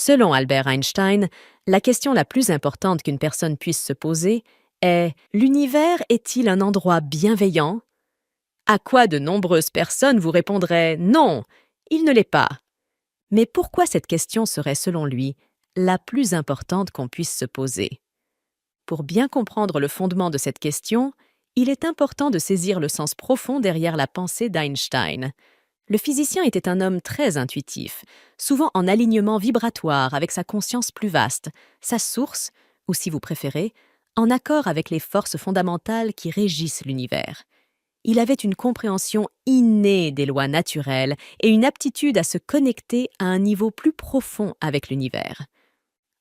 Selon Albert Einstein, la question la plus importante qu'une personne puisse se poser est: l'univers est-il un endroit bienveillant? À quoi de nombreuses personnes vous répondraient: non, il ne l'est pas. Mais pourquoi cette question serait, selon lui, la plus importante qu'on puisse se poser? Pour bien comprendre le fondement de cette question, il est important de saisir le sens profond derrière la pensée d'Einstein. Le physicien était un homme très intuitif, souvent en alignement vibratoire avec sa conscience plus vaste, sa source, ou si vous préférez, en accord avec les forces fondamentales qui régissent l'univers. Il avait une compréhension innée des lois naturelles et une aptitude à se connecter à un niveau plus profond avec l'univers.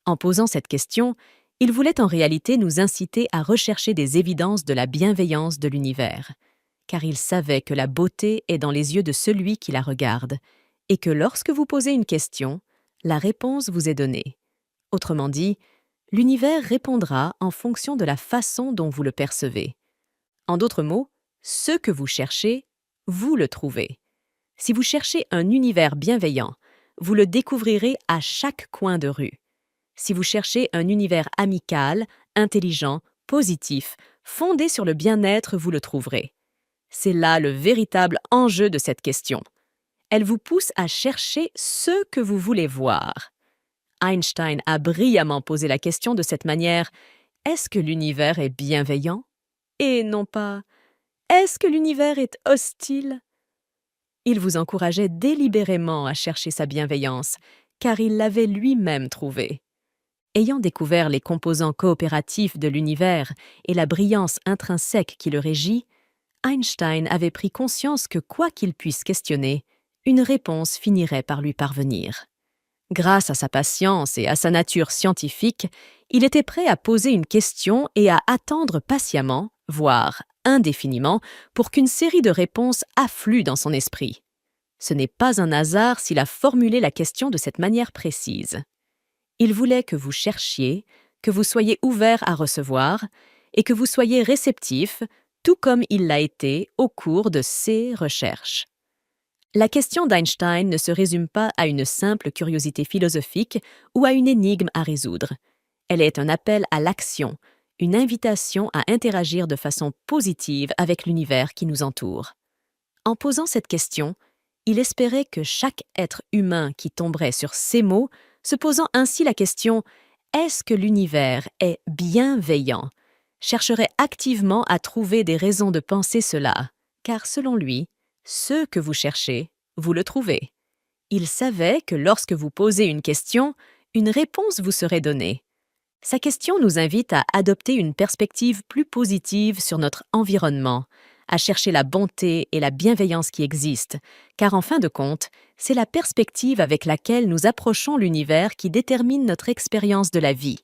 En posant cette question, il voulait en réalité nous inciter à rechercher des évidences de la bienveillance de l'univers, car il savait que la beauté est dans les yeux de celui qui la regarde, et que lorsque vous posez une question, la réponse vous est donnée. Autrement dit, l'univers répondra en fonction de la façon dont vous le percevez. En d'autres mots, ce que vous cherchez, vous le trouvez. Si vous cherchez un univers bienveillant, vous le découvrirez à chaque coin de rue. Si vous cherchez un univers amical, intelligent, positif, fondé sur le bien-être, vous le trouverez. C'est là le véritable enjeu de cette question. Elle vous pousse à chercher ce que vous voulez voir. Einstein a brillamment posé la question de cette manière: est-ce que l'univers est bienveillant? Et non pas: est-ce que l'univers est hostile? Il vous encourageait délibérément à chercher sa bienveillance, car il l'avait lui-même trouvée. Ayant découvert les composants coopératifs de l'univers et la brillance intrinsèque qui le régit, Einstein avait pris conscience que quoi qu'il puisse questionner, une réponse finirait par lui parvenir. Grâce à sa patience et à sa nature scientifique, il était prêt à poser une question et à attendre patiemment, voire indéfiniment, pour qu'une série de réponses afflue dans son esprit. Ce n'est pas un hasard s'il a formulé la question de cette manière précise. Il voulait que vous cherchiez, que vous soyez ouvert à recevoir et que vous soyez réceptif, tout comme il l'a été au cours de ses recherches. La question d'Einstein ne se résume pas à une simple curiosité philosophique ou à une énigme à résoudre. Elle est un appel à l'action, une invitation à interagir de façon positive avec l'univers qui nous entoure. En posant cette question, il espérait que chaque être humain qui tomberait sur ces mots, se posant ainsi la question « Est-ce que l'univers est bienveillant ?», chercherait activement à trouver des raisons de penser cela, car selon lui, ce que vous cherchez, vous le trouvez. Il savait que lorsque vous posez une question, une réponse vous serait donnée. Sa question nous invite à adopter une perspective plus positive sur notre environnement, à chercher la bonté et la bienveillance qui existent, car en fin de compte, c'est la perspective avec laquelle nous approchons l'univers qui détermine notre expérience de la vie.